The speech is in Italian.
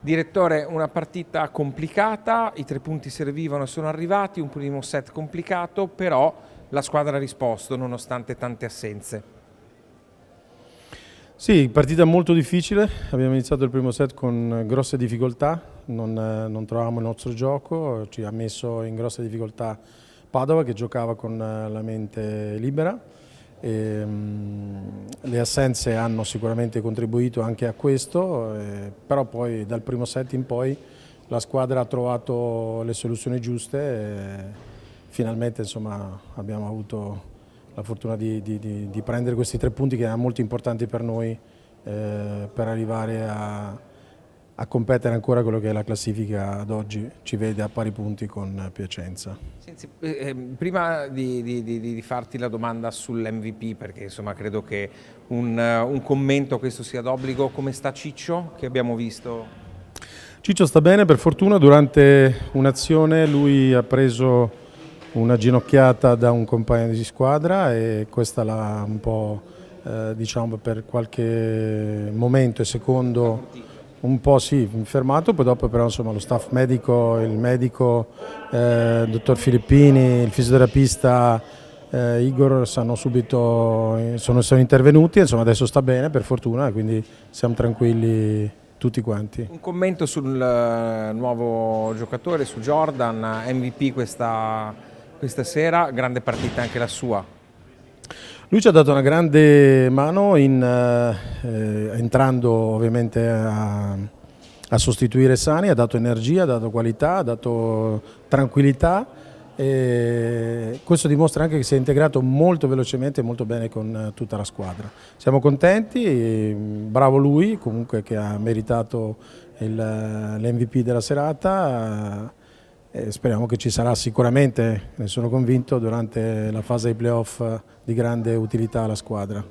Direttore, una partita complicata, i 3 punti servivano e sono arrivati, un primo set complicato, però la squadra ha risposto nonostante tante assenze. Sì, partita molto difficile, abbiamo iniziato il primo set con grosse difficoltà, non trovavamo il nostro gioco, ci ha messo in grosse difficoltà Padova che giocava con la mente libera. Le assenze hanno sicuramente contribuito anche a questo, però poi dal primo set in poi la squadra ha trovato le soluzioni giuste e finalmente insomma, abbiamo avuto la fortuna di prendere questi 3 punti che erano molto importanti per noi per arrivare a competere ancora quello che è la classifica ad oggi, ci vede a pari punti con Piacenza. Senti, prima di farti la domanda sull'MVP, perché insomma credo che un commento questo sia d'obbligo, come sta Ciccio che abbiamo visto? Ciccio sta bene, per fortuna durante un'azione lui ha preso una ginocchiata da un compagno di squadra e questa l'ha un po' diciamo per qualche momento e secondo un po' sì, fermato, poi dopo però insomma lo staff medico, il medico, il dottor Filippini, il fisioterapista Igor sono intervenuti, insomma adesso sta bene per fortuna, quindi siamo tranquilli tutti quanti. Un commento sul nuovo giocatore, su Jordan, MVP questa sera, grande partita anche la sua. Lui ci ha dato una grande mano entrando ovviamente a sostituire Sani, ha dato energia, ha dato qualità, ha dato tranquillità e questo dimostra anche che si è integrato molto velocemente e molto bene con tutta la squadra. Siamo contenti, bravo lui comunque che ha meritato l'MVP della serata. Speriamo che ci sarà sicuramente, ne sono convinto, durante la fase dei playoff di grande utilità alla squadra.